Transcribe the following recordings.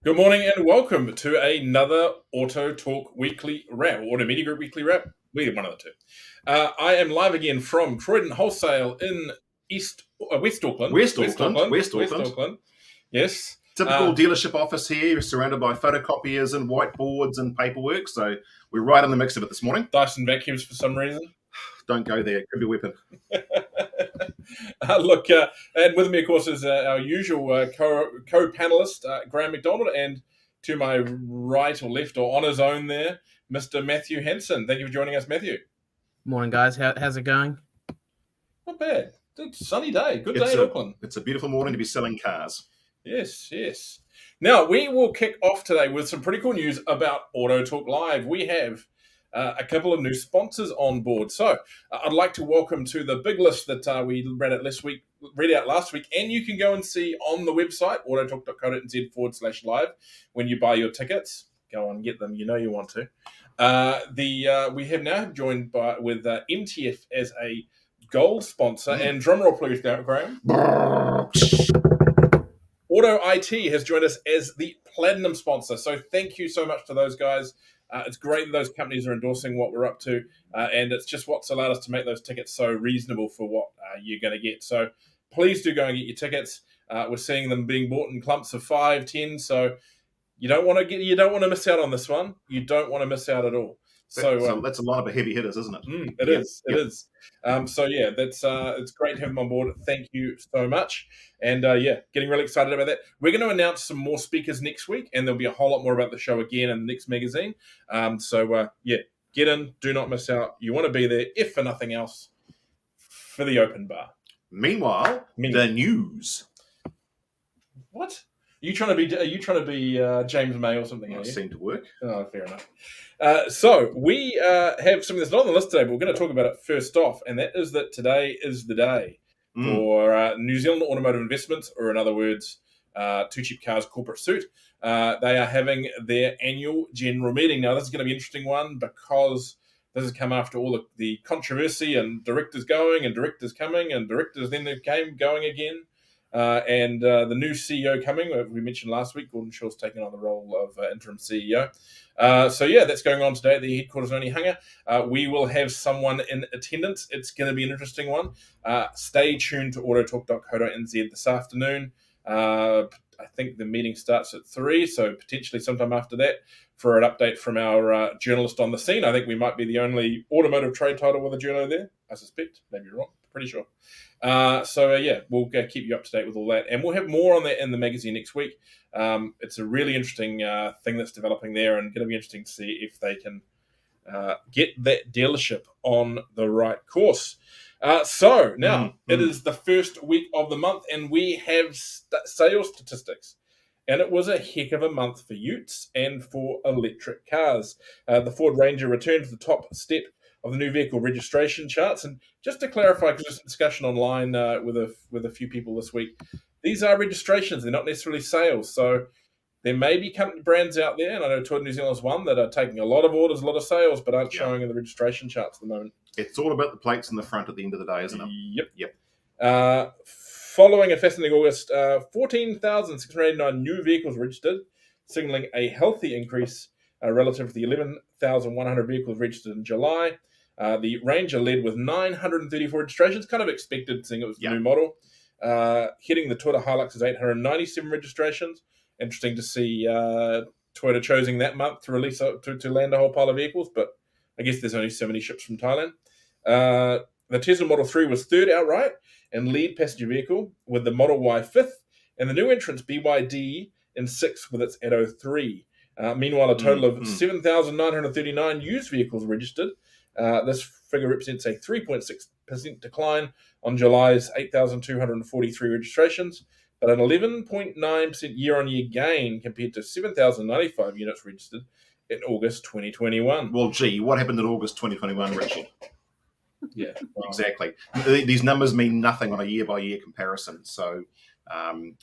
Good morning and welcome to another Auto Talk Weekly Wrap, Auto Media Group Weekly Wrap. We're one of the two. I am live again from Croydon Wholesale in West Auckland. West Auckland. West Auckland. Yes. Typical dealership office here. You're surrounded by photocopiers and whiteboards and paperwork. So we're right in the mix of it this morning. Dyson vacuums for some reason. Don't go there. It could be a weapon. And with me, of course, is our usual co-panelist, Graham McDonald, and to my right or left or on his own there, Mr. Matthew Henson. Thank you for joining us, Matthew. Morning, guys. How's it going? Not bad. It's a sunny day. Good day in Auckland. It's a beautiful morning to be selling cars. Yes. Now, we will kick off today with some pretty cool news about Auto Talk Live. We have a couple of new sponsors on board. So I'd like to welcome to the big list that we read out last week, and you can go and see on the website, autotalk.co.nz/live, when you buy your tickets. Go on, get them. You know you want to. We have now joined with MTF as a gold sponsor, and drumroll please, Graham. Auto IT has joined us as the platinum sponsor. So thank you so much to those guys. It's great that those companies are endorsing what we're up to, and it's just what's allowed us to make those tickets so reasonable for what you're going to get. So please do go and get your tickets. We're seeing them being bought in clumps of 5, 10. So you don't want to miss out on this one. You don't want to miss out at all. So that's a lot of heavy hitters, isn't it? It is. It's great to have them on board. Thank you so much. And getting really excited about that. We're going to announce some more speakers next week, and there'll be a whole lot more about the show again in the next magazine. Get in. Do not miss out. You want to be there, if for nothing else, for the open bar. Meanwhile, the news. What? Are you trying to be James May or something? That seemed to work. Oh, fair enough. So we have something that's not on the list today, but we're going to talk about it first off, and that is that today is the day for New Zealand Automotive Investments, or in other words, Too Cheap Cars Corporate Suit. They are having their annual general meeting. Now, this is going to be an interesting one because this has come after all the controversy and directors going and directors coming and directors then going again. And the new CEO coming, we mentioned last week, Gordon Shaw's taken on the role of interim CEO. That's going on today at the headquarters in Onehunga. We will have someone in attendance. It's going to be an interesting one. Stay tuned to autotalk.co.nz this afternoon. I think the meeting starts at 3, so potentially sometime after that for an update from our journalist on the scene. I think we might be the only automotive trade title with a journo there, I suspect. Maybe you're wrong. Pretty sure. We'll keep you up to date with all that. And we'll have more on that in the magazine next week. It's a really interesting thing that's developing there, and going to be interesting to see if they can get that dealership on the right course. It is the first week of the month, and we have sales statistics. And it was a heck of a month for utes and for electric cars. The Ford Ranger returned to the top step of the new vehicle registration charts. And just to clarify, because there's a discussion online with a few people this week, these are registrations. They're not necessarily sales. So there may be company brands out there, and I know Toyota New Zealand is one, that are taking a lot of orders, a lot of sales, but aren't showing in the registration charts at the moment. It's all about the plates in the front at the end of the day, isn't it? Yep. Following a fascinating August, 14,689 new vehicles registered, signalling a healthy increase relative to the 11,100 vehicles registered in July. The Ranger led with 934 registrations, kind of expected, seeing it was the new model. Hitting the Toyota Hilux is 897 registrations. Interesting to see Toyota choosing that month to release to land a whole pile of vehicles, but I guess there's only 70 ships from Thailand. The Tesla Model 3 was third outright and lead passenger vehicle, with the Model Y fifth, and the new entrance BYD in sixth with its Atto 3. Meanwhile, a total of 7,939 used vehicles registered. This figure represents a 3.6% decline on July's 8,243 registrations, but an 11.9% year-on-year gain compared to 7,095 units registered in August 2021. Well, gee, what happened in August 2021, Richard? Yeah, well, exactly. These numbers mean nothing on a year-by-year comparison. So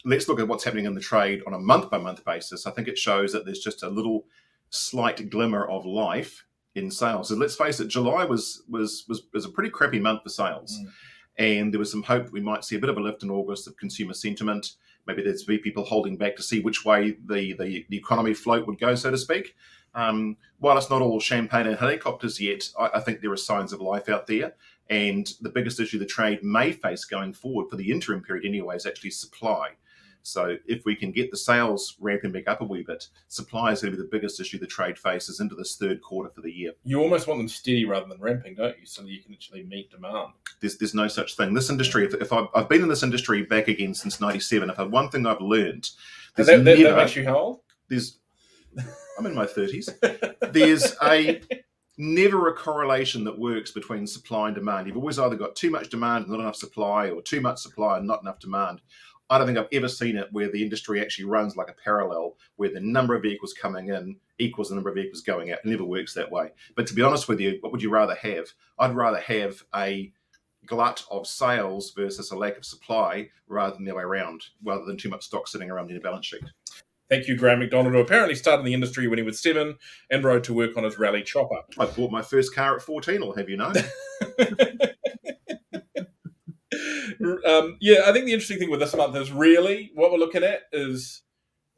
let's look at what's happening in the trade on a month-by-month basis. I think it shows that there's just a little slight glimmer of life in sales. So let's face it, July was a pretty crappy month for sales. And there was some hope we might see a bit of a lift in August of consumer sentiment. maybe there's be people holding back to see which way the economy float would go, so to speak. While it's not all champagne and helicopters yet, I think there are signs of life out there. And the biggest issue the trade may face going forward for the interim period anyway is actually supply. So if we can get the sales ramping back up a wee bit, supply is going to be the biggest issue the trade faces into this third quarter for the year. You almost want them steady rather than ramping, don't you? So that you can actually meet demand. There's no such thing. This industry, if I've been in this industry back again since '97, if one thing I've learned, that makes you how old? I'm in my 30s. There's never a correlation that works between supply and demand. You've always either got too much demand and not enough supply, or too much supply and not enough demand. I don't think I've ever seen it where the industry actually runs like a parallel, where the number of vehicles coming in equals the number of vehicles going out. It never works that way. But to be honest with you, what would you rather have? I'd rather have a glut of sales versus a lack of supply rather than the other way around, rather than too much stock sitting around in a balance sheet. Thank you, Graham McDonald, who apparently started in the industry when he was 7 and rode to work on his rally chopper. I bought my first car at 14, I'll have you know. I think the interesting thing with this month is really what we're looking at is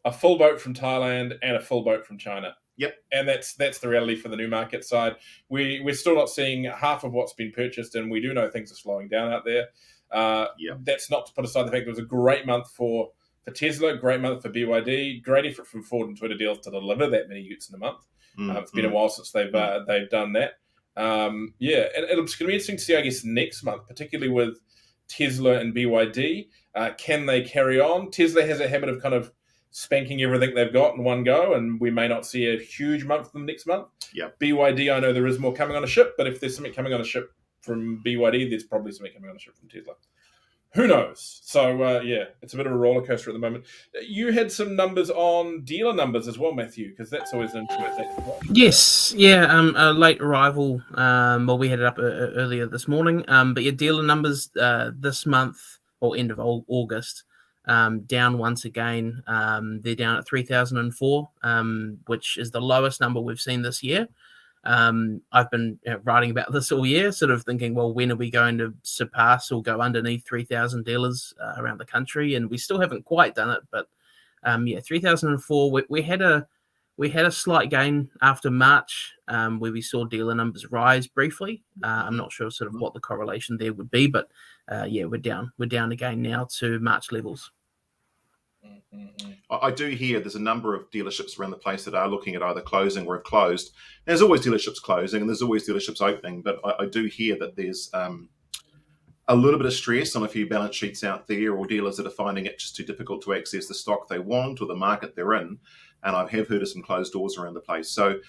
a full boat from Thailand and a full boat from China. Yep. And that's the reality for the new market side. We're still not seeing half of what's been purchased, and we do know things are slowing down out there. That's not to put aside the fact it was a great month for Tesla, great month for BYD, great effort from Ford and Twitter deals to deliver that many utes in a month. It's been a while since they've done that. And it's going to be interesting to see, I guess, next month, particularly with Tesla and BYD. Can they carry on? Tesla has a habit of kind of spanking everything they've got in one go, and we may not see a huge month from next month. Yeah. BYD, I know there is more coming on a ship, but if there's something coming on a ship from BYD, there's probably something coming on a ship from Tesla. Who knows? So, it's a bit of a roller coaster at the moment. You had some numbers on dealer numbers as well, Matthew, because that's always an interesting. Yes, a late arrival. We had it up earlier this morning. But your dealer numbers this month, or end of August, down once again. They're down at 3,004, which is the lowest number we've seen this year. I've been writing about this all year, sort of thinking, well, when are we going to surpass or go underneath 3,000 dealers around the country? And we still haven't quite done it, but 3,004. We had a slight gain after March, where we saw dealer numbers rise briefly. I'm not sure sort of what the correlation there would be, but we're down again now to March levels. I do hear there's a number of dealerships around the place that are looking at either closing or have closed. There's always dealerships closing and there's always dealerships opening, but I do hear that there's a little bit of stress on a few balance sheets out there, or dealers that are finding it just too difficult to access the stock they want or the market they're in. And I have heard of some closed doors around the place. So,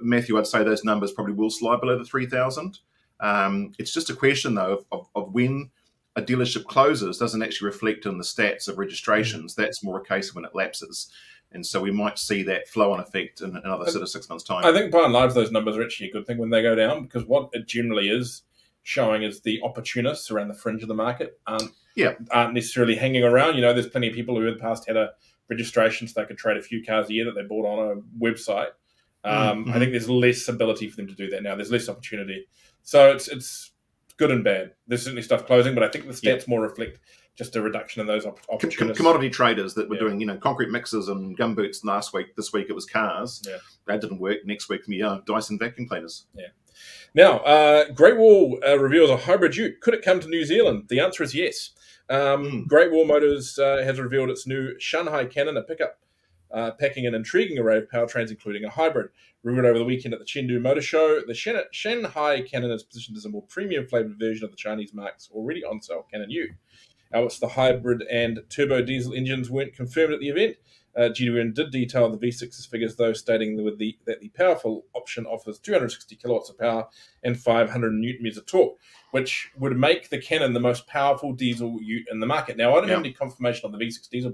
Matthew, I'd say those numbers probably will slide below the 3,000. It's just a question, though, of when a dealership closes doesn't actually reflect on the stats of registrations. That's more a case of when it lapses. And so we might see that flow-on effect in another sort of 6 months' time. I think by and large those numbers are actually a good thing when they go down, because what it generally is showing is the opportunists around the fringe of the market aren't necessarily hanging around. There's plenty of people who in the past had a registration so they could trade a few cars a year that they bought on a website. I think there's less ability for them to do that now. There's less opportunity. So it's good and bad. There's certainly stuff closing, but I think the stats more reflect just a reduction in those opportunities. Commodity traders that were doing, concrete mixers and gumboots last week. This week it was cars. Yeah. That didn't work. Next week, Dyson vacuum cleaners. Yeah. Now, Great Wall reveals a hybrid ute. Could it come to New Zealand? The answer is yes. Great Wall Motors has revealed its new Shanghai Cannon, a pickup, packing an intriguing array of powertrains, including a hybrid. Revealed over the weekend at the Chengdu Motor Show, the Shanghai Cannon is positioned as a more premium flavoured version of the Chinese marque's already on sale Cannon Ute. Whilst the hybrid and turbo diesel engines weren't confirmed at the event, GWN did detail the V6's figures, though, stating that the powerful option offers 260 kilowatts of power and 500 newton meters of torque, which would make the Cannon the most powerful diesel ute in the market. Now, I don't have any confirmation on the V6 diesel,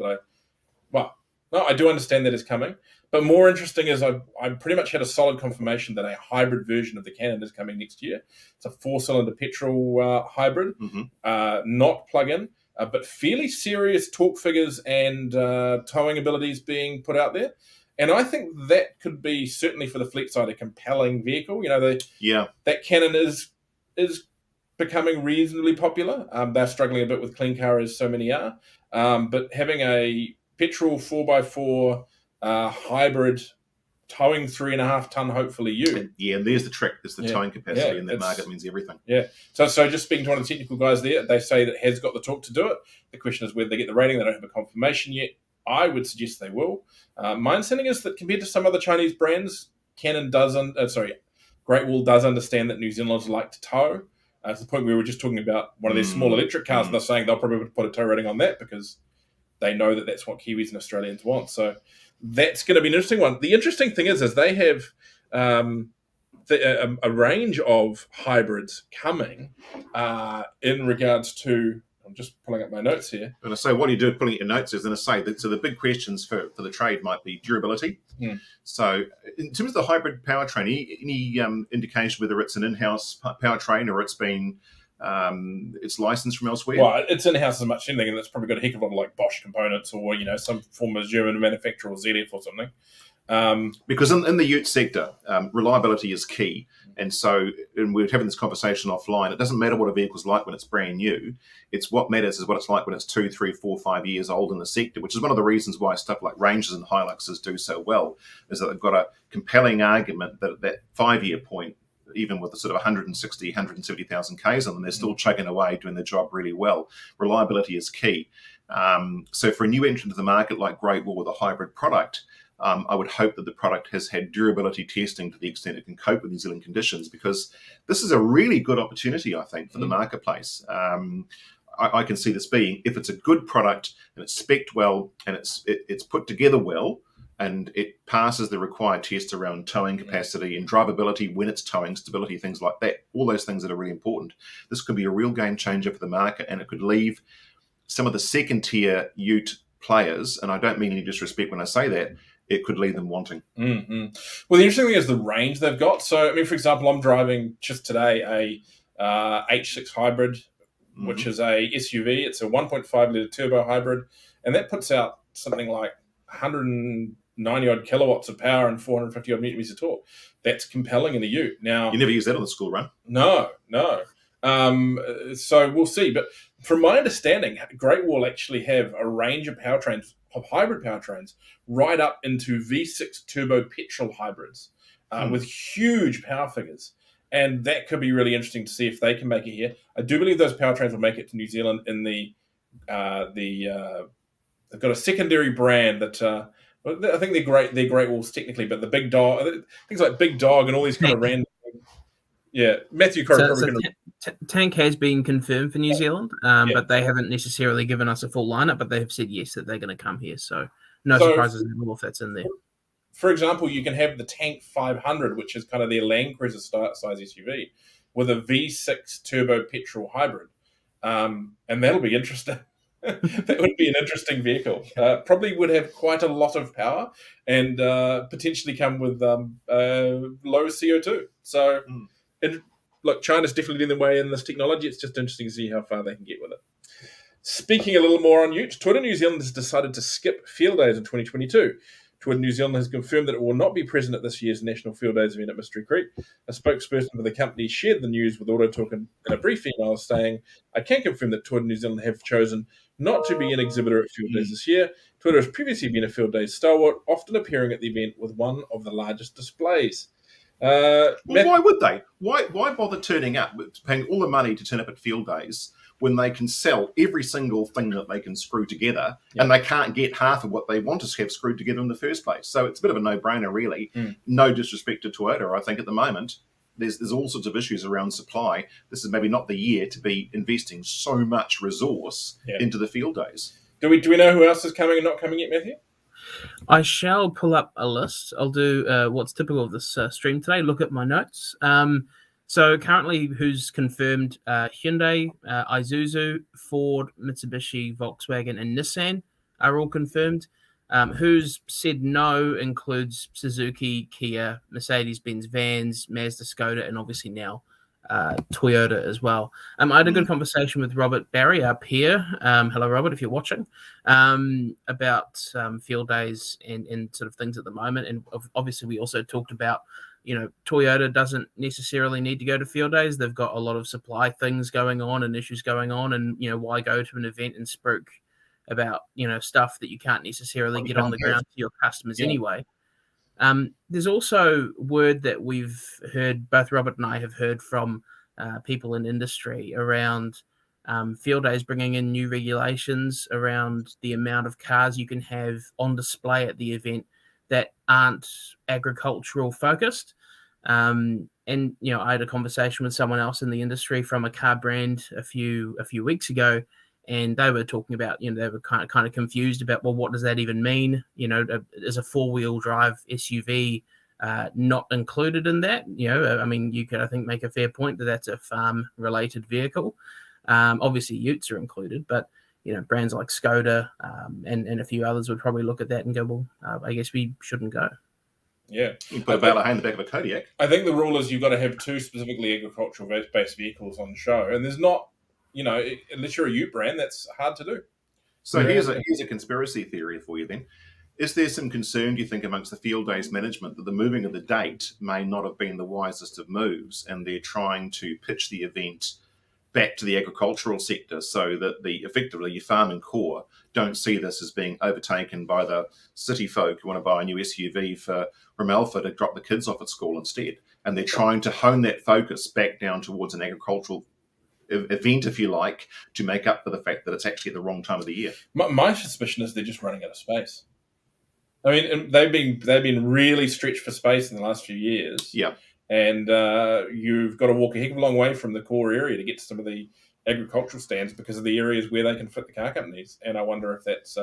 but I do understand that is coming. But more interesting is I pretty much had a solid confirmation that a hybrid version of the Cannon is coming next year. It's a 4-cylinder petrol hybrid, not plug-in, but fairly serious torque figures and towing abilities being put out there. And I think that could be, certainly for the fleet side, a compelling vehicle. That Cannon is becoming reasonably popular. They're struggling a bit with clean car, as so many are. but having a petrol 4x4 hybrid towing 3.5 ton, hopefully and there's the trick. There's the towing capacity, and that market means everything. Yeah. So just speaking to one of the technical guys there, they say that it has got the torque to do it. The question is whether they get the rating. They don't have a confirmation yet. I would suggest they will. My understanding is that compared to some other Chinese brands, Great Wall does understand that New Zealanders like to tow. To the point where we were just talking about one of their small electric cars, and they're saying they'll probably put a tow rating on that because they know that that's what Kiwis and Australians want. So that's going to be an interesting one. The interesting thing is they have a range of hybrids coming in regards to. I'm just pulling up my notes here. I'm going to say, what do you do pulling up your notes? Is going to say that, so the big questions for the trade might be durability. So in terms of the hybrid powertrain, any indication whether it's an in-house powertrain or it's licensed from elsewhere? Well, it's in-house as much as anything, and it's probably got a heck of a lot of like Bosch components or some form of German manufacturer or ZF or something. Because in the ute sector, reliability is key. And we're having this conversation offline. It doesn't matter what a vehicle's like when it's brand new. It's what matters is what it's like when it's 2, 3, 4, 5 years old in the sector, which is one of the reasons why stuff like Rangers and Hiluxes do so well, is that they've got a compelling argument that at that 5-year point, even with the sort of 160, 170,000 Ks on them, they're still chugging away, doing their job really well. Reliability is key. So for a new entrant to the market like Great Wall with a hybrid product, I would hope that the product has had durability testing to the extent it can cope with New Zealand conditions, because this is a really good opportunity, I think, for the marketplace. I can see this being, if it's a good product and it's spec'd well and it's put together well and it passes the required tests around towing capacity and drivability when it's towing, stability, things like that, all those things that are really important. This could be a real game changer for the market, and it could leave some of the second-tier ute players, and I don't mean any disrespect when I say that, it could leave them wanting. Mm-hmm. Well, the interesting thing is the range they've got. So, I mean, for example, I'm driving just today a H6 hybrid, which is a SUV. It's a 1.5 litre turbo hybrid, and that puts out something like 190 odd kilowatts of power and 450 odd meters of torque. That's compelling in a ute. Now, you never use that on the school run? No. So we'll see. But from my understanding, Great Wall actually have a range of powertrains, of hybrid powertrains, right up into V6 turbo petrol hybrids with huge power figures. And that could be really interesting to see if they can make it here. I do believe those powertrains will make it to New Zealand in they've got a secondary brand that I think they're Great Walls technically, but the Big Dog, things like Big Dog and all these kind of random. Yeah, Matthew Tank has been confirmed for New Zealand, but they haven't necessarily given us a full lineup, but they have said yes, that they're going to come here. So no surprises at all if that's in there. For example, you can have the Tank 500, which is kind of their Land Cruiser size SUV, with a V6 turbo petrol hybrid. And that'll be interesting. That would be an interesting vehicle. Probably would have quite a lot of power and potentially come with low CO2. So, look, China's definitely leading the way in this technology. It's just interesting to see how far they can get with it. Speaking a little more on utes, Toyota New Zealand has decided to skip field days in 2022. Toyota New Zealand has confirmed that it will not be present at this year's National Field Days event at Mystery Creek. A spokesperson for the company shared the news with Autotalk in a brief email saying, "I can confirm that Toyota New Zealand have chosen not to be an exhibitor at Field Days this year. Toyota has previously been a Field Days stalwart, often appearing at the event with one of the largest displays." Why would they? Why bother turning up, paying all the money to turn up at Field Days when they can sell every single thing that they can screw together, and they can't get half of what they want to have screwed together in the first place? So it's a bit of a no-brainer, really. No disrespect to Toyota. I think at the moment there's all sorts of issues around supply. This is maybe not the year to be investing so much resource into the Field Days. Do we know who else is coming and not coming yet, Matthew? I shall pull up a list. I'll do what's typical of this stream today. Look at my notes. So currently, who's confirmed? Hyundai, Isuzu, Ford, Mitsubishi, Volkswagen, and Nissan are all confirmed. Who's said no includes Suzuki, Kia, Mercedes-Benz Vans, Mazda, Skoda, and obviously now Toyota as well. I had a good conversation with Robert Barry up here. Hello, Robert, if you're watching, about field days and sort of things at the moment. And obviously, we also talked about, Toyota doesn't necessarily need to go to field days. They've got a lot of supply things going on and issues going on. And, why go to an event in Spruik about stuff that you can't necessarily get on the ground to your customers anyway. There's also word that we've heard, both Robert and I have heard from people in industry around field days bringing in new regulations around the amount of cars you can have on display at the event that aren't agricultural focused. And I had a conversation with someone else in the industry from a car brand a few weeks ago, and they were talking about, they were kind of confused about, well, what does that even mean? Is a 4-wheel drive SUV not included in that? I mean, you could, I think, make a fair point that that's a farm-related vehicle. Obviously, utes are included, but brands like Skoda and a few others would probably look at that and go, well, I guess we shouldn't go. Yeah. You put a bale of hay in the back of a Kodiak. I think the rule is you've got to have 2 specifically agricultural-based vehicles on show, and there's not, unless you're a ute brand, that's hard to do. So here's a conspiracy theory for you then. Is there some concern, do you think, amongst the field days management that the moving of the date may not have been the wisest of moves, and they're trying to pitch the event back to the agricultural sector so that effectively your farming core don't see this as being overtaken by the city folk who want to buy a new SUV from Alpha to drop the kids off at school instead? And they're trying to hone that focus back down towards an agricultural event, if you like, to make up for the fact that it's actually at the wrong time of the year. My suspicion is they're just running out of space. I mean, they've been really stretched for space in the last few years. Yeah. And you've got to walk a heck of a long way from the core area to get to some of the agricultural stands because of the areas where they can fit the car companies. And I wonder if that's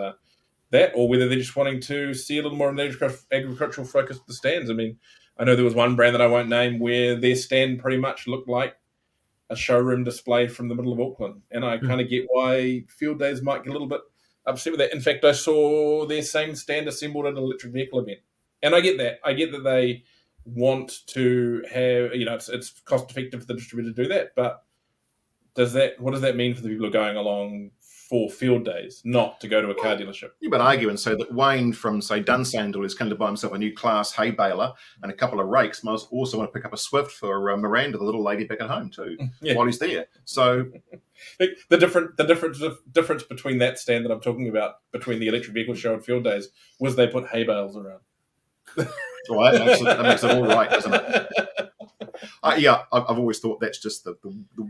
that, or whether they're just wanting to see a little more of an agricultural focus at the stands. I mean, I know there was one brand that I won't name where their stand pretty much looked like a showroom display from the middle of Auckland. And I kind of get why field days might get a little bit upset with that. In fact, I saw their same stand assembled at an electric vehicle event. And I get that. I get that they want to have, it's cost effective for the distributor to do that, but what does that mean for the people who are going along for field days, not to go to a car dealership? You would argue and say that Wayne from, say, Dunsandel is going to buy himself a new class hay baler and a couple of rakes, might also want to pick up a Swift for Miranda, the little lady back at home too, while he's there. So the difference between that stand that I'm talking about, between the electric vehicle show and field days, was they put hay bales around. Well, that makes it all right, doesn't it? I've always thought that's just the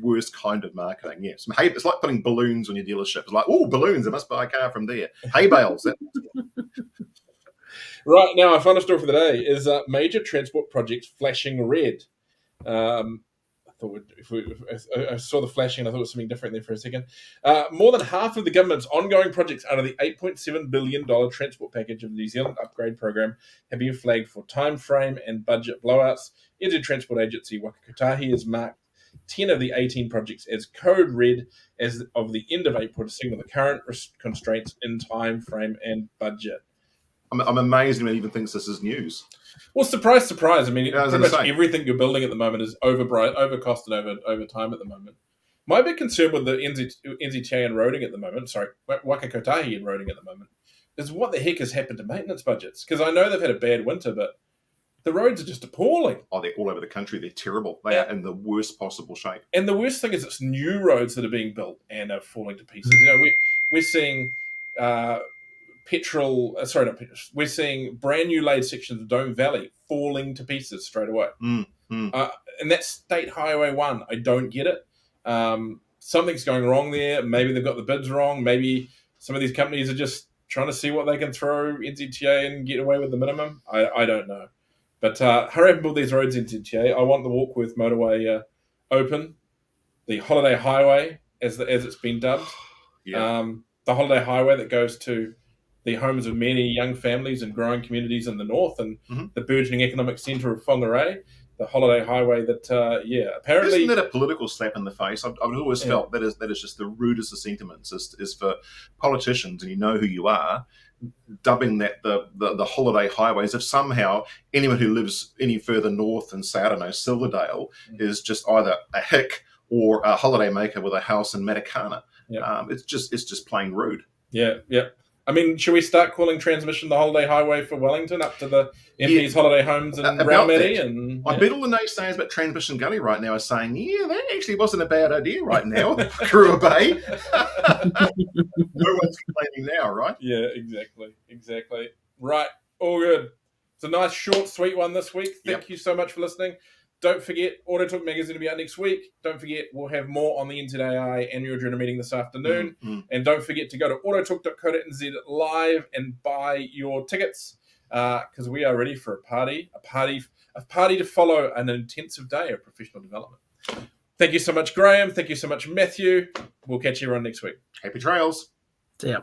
worst kind of marketing. Yes, it's like putting balloons on your dealership. It's like, oh, balloons, I must buy a car from there. Hay bales. Right, now our final story for the day is major transport projects flashing red. I saw the flashing and I thought it was something different there for a second. More than half of the government's ongoing projects under the $8.7 billion transport package of the New Zealand Upgrade Program have been flagged for time frame and budget blowouts. NZ Transport Agency Waka Kotahi has marked 10 of the 18 projects as code red as of the end of April to signal the current constraints in time frame and budget. I'm amazed anyone even thinks this is news. Well, surprise. I mean, pretty much everything you're building at the moment is overcost and over time at the moment. My big concern with the NZTA and roading at the moment, Waka Kotahi and roading at the moment, is what the heck has happened to maintenance budgets? Because I know they've had a bad winter, but the roads are just appalling. Oh, they're all over the country. They're terrible. They are in the worst possible shape. And the worst thing is it's new roads that are being built and are falling to pieces. We're seeing... we're seeing brand new laid sections of Dome Valley falling to pieces straight away. And that's State Highway 1. I don't get it. Something's going wrong there. Maybe they've got the bids wrong. Maybe some of these companies are just trying to see what they can throw NZTA and get away with the minimum. I don't know. But hurry up and build these roads, NZTA. I want the Warkworth motorway open. The Holiday Highway, as it's been dubbed. Yeah. The Holiday Highway that goes to the homes of many young families and growing communities in the north, and the burgeoning economic centre of Whangarei, the Holiday Highway that, apparently... Isn't that a political slap in the face? I've always felt that is just the rudest of sentiments, is for politicians, and you know who you are, dubbing that the Holiday Highway, as if somehow anyone who lives any further north than, say, I don't know, Silverdale is just either a hick or a holiday maker with a house in Matakana. It's just plain rude. Yeah. I mean, should we start calling Transmission the holiday highway for Wellington up to the MP's holiday homes in Raumati? And I bet all the naysayers about Transmission Gully right now are saying, yeah, that actually wasn't a bad idea right now, Pukerua Bay. No one's complaining now, right? Yeah, exactly. Right, all good. It's a nice, short, sweet one this week. Thank you so much for listening. Don't forget, Autotalk magazine will be out next week. Don't forget, we'll have more on the NZAI annual journal meeting this afternoon. And don't forget to go to autotalk.co.nz live and buy your tickets because we are ready for a party to follow an intensive day of professional development. Thank you so much, Graham. Thank you so much, Matthew. We'll catch you around next week. Happy trails. See ya.